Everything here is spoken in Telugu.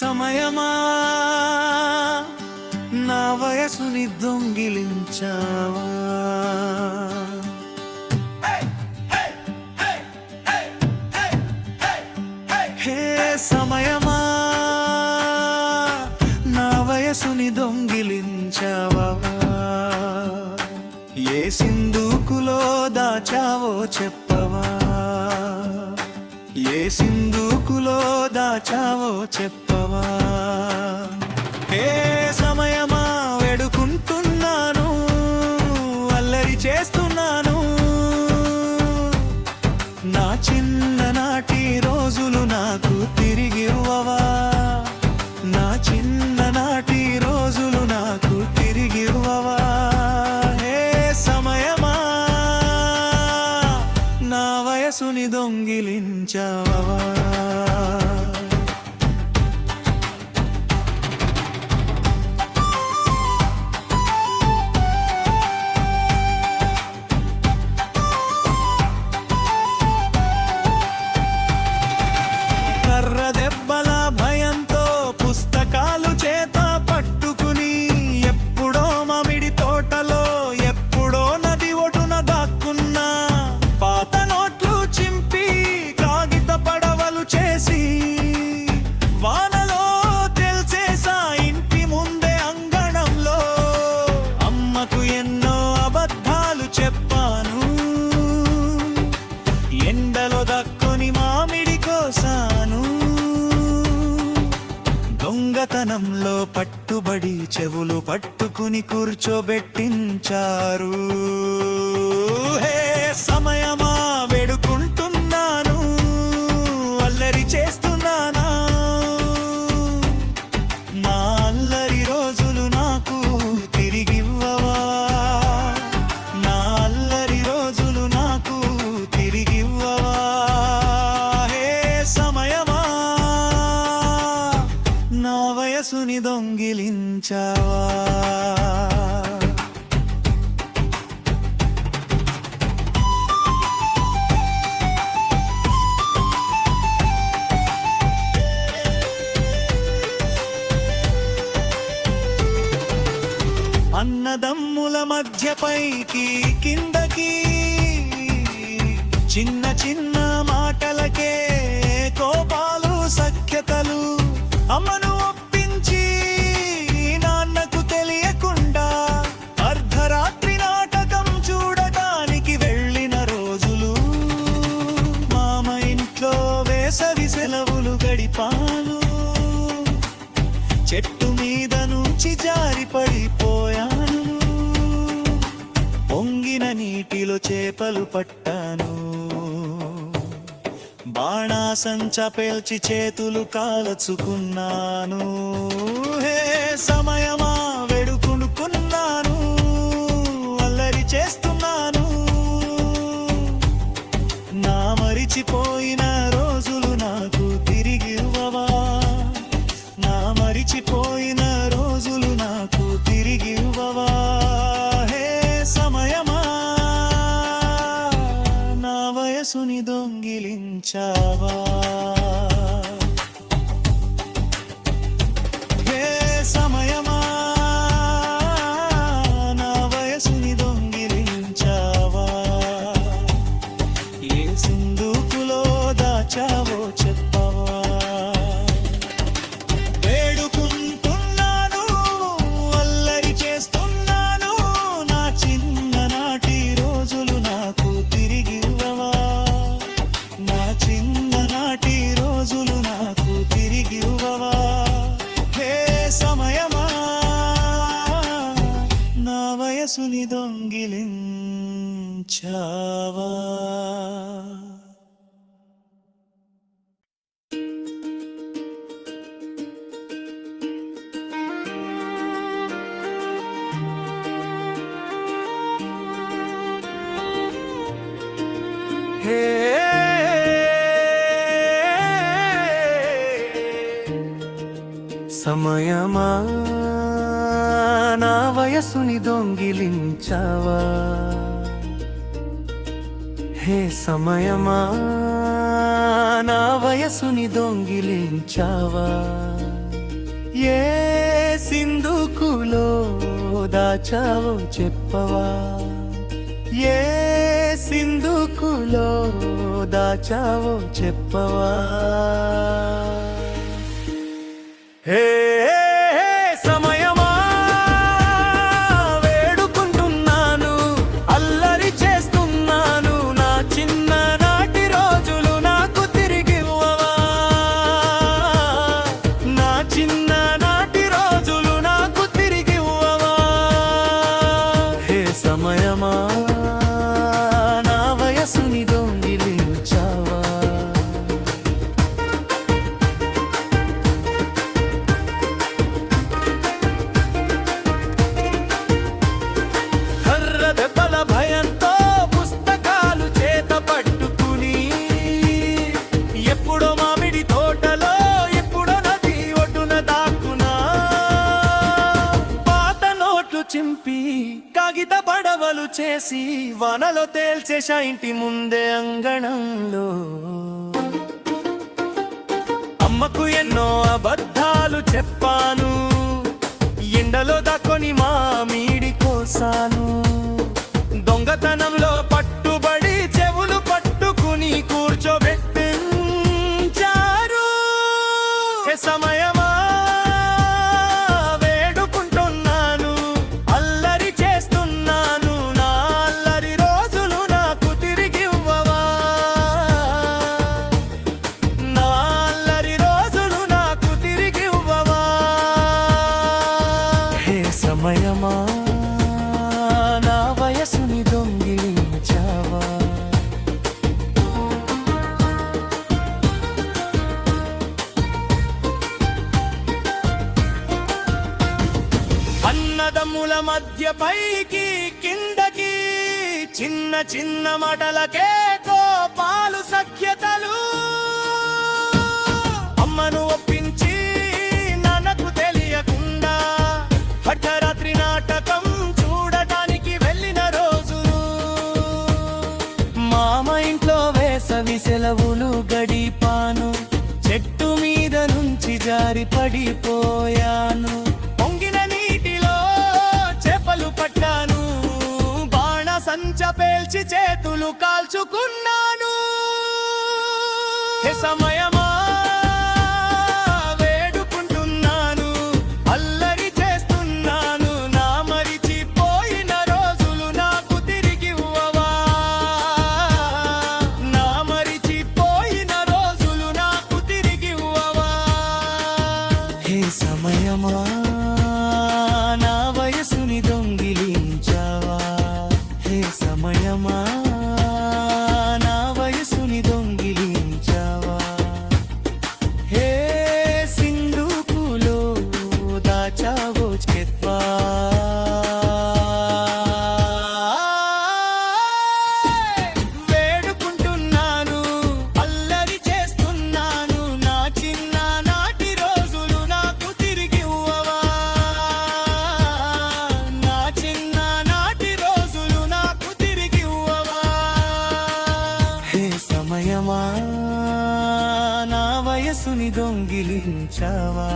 సమయమా నా వయసుని దొంగిలించావా? హే సమయమా నా వయసుని దొంగిలించావా? ఏ సింధూకులో దాచావో చెప్పవా? ఏ సింధూకులో దాచావో చెప్పవా? ఏ సమయమా వేడుకుంటున్నాను, అల్లరి చేస్తున్నాను, నా చిన్ననాటి రోజులు నాకు తిరిగి ఇవ్వవా? నా చిన్ననాటి రోజులు నాకు తిరిగి ఇవ్వవా? ఏ సమయమా నా వయసుని దొంగిలించావా? దొంగతనంలో పట్టుబడి చెవులు పట్టుకుని కూర్చోబెట్టించారు. హే సమయమా వేడుకుంటున్నాను, అల్లరి చేస్తున్నానా, నా అల్లరి రోజులు నాకు తిరిగివ్వవా? నా అల్లరి రోజులు నాకు తిరిగివ్వవా? హే సమయమా నా వయసుని దొంగిలించావా? అన్నదమ్ముల మధ్య పైకి కిందకి చిన్న చిన్న మాటలకే కోపాలు సఖ్యతలు, అమ్మను ఒప్పించి నాన్నకు తెలియకుండా అర్ధరాత్రి నాటకం చూడటానికి వెళ్ళిన రోజులు, మామ ఇంట్లో వేసవి సెలవులు గడిపాను, చెట్టు మీద నుంచి జారి పడిపోయాను, పొంగిన నీటిలో చేపలు పట్టాను, బాణాసంచ పేల్చి చేతులు కాల్చుకున్నాను. హే సమయమా వేడుకునుకున్నాను, అల్లరి చేస్తున్నాను, నా మరిచిపోయిన రోజులు నాకు తిరిగి ఇవ్వవా? నా మరిచిపోయిన రోజులు నాకు తిరిగి ఇవ్వవా? హే సమయమా నా వయసుని దొంగిలించావా? హే సమయమా నా వయసుని దొంగిలించావా? ఏ సింధూకులో దాచావో చెప్పవా? వేడుకుంటున్నాను, అల్లరి చేస్తున్నాను, నా చిన్ననాటి రోజులు నాకు తిరిగి ఇవ్వవా? నా చిన్ననాటి రోజులు నాకు తిరిగి ఇవ్వవా? హే సమయమా నా వయసుని దొంగిలించావా? హే సమయమా నా వయసుని దొంగిలించావా? హే సమయమా నా వయసుని దొంగిలించావా? ఏ సింధుకులో దాచావో చెప్పవా, ఏ సింధుకులో దాచావో చెప్పవా. హే సమయమా వేడుకుంటున్నాను, అల్లరి చేస్తున్నాను, నా చిన్ననాటి రోజులు నాకు తిరిగివ్వవా, నా చిన్ననాటి రోజులు నాకు తిరిగివ్వవా. హే సమయమా నా వయసుని దొంగిలించావా. దెబ్బల భయంతో పుస్తకాలు చేత పట్టుకుని ఎప్పుడో మామిడి తోటలో ఎప్పుడో నది ఒడ్డున దాక్కునా, పాత నోట్లు చింపి కాగిత పడవలు చేసి వానలో తేల్చేశా ఇంటి ముందే అంగణంలో. అమ్మకు ఎన్నో అబద్ధాలు చెప్పాను, ఎండలో దాక్కొని మామిడి కోసాను, దొంగతనంలో పట్టుబడి చెవులు పట్టుకుని కూర్చోబెట్టించారు. ఏ సమయమా వేడుకుంటున్నాను, అల్లరి చేస్తున్నాను, నా అల్లరి రోజులు నాకు తిరిగివ్వవా, నా అల్లరి రోజులు నాకు తిరిగివ్వవా. హే సమయమా నా వయసుని దొంగిలించావా. అన్నదమ్ముల మధ్య పైకి కిందకి చిన్న చిన్న మాటలకే కోపాలు సఖ్యతలు, అమ్మను ఒప్పించి నాన్నకు తెలియకుండా అర్ధరాత్రి నాటకం చూడటానికి వెళ్ళిన రోజులు, మామ ఇంట్లో వేసవి సెలవులు గడిపాను, చెట్టు మీద నుంచి జారి పడిపోయాను, పొంగిన నీటిలో చేపలు పట్టాను, బాణ సంచ పేల్చి చేతులు కాల్చుకున్నాను. హే సమయమా వేడుకుంటున్నాను, అల్లరి చేస్తున్నాను, నా మరిచిపోయిన రోజులు నాకు తిరిగివ్వవా, నా మరిచిపోయిన రోజులు నాకు తిరిగివ్వవా. హే సమయమా నా వయసుని దొంగిలించావా, హే సమయమా నా వయసుని దొంగిలించావా. హే సింధుకులో దాచావో చెప్పవా. వేడుకుంటున్నాను, అల్లరి చేస్తున్నాను, నా చిన్ననాటి రోజులు నాకు తిరిగివ్వవా, నా చిన్ననాటి రోజులు నాకు తిరిగివ్వవా. హే సమయమా నా వయసుని దొంగిలించావా.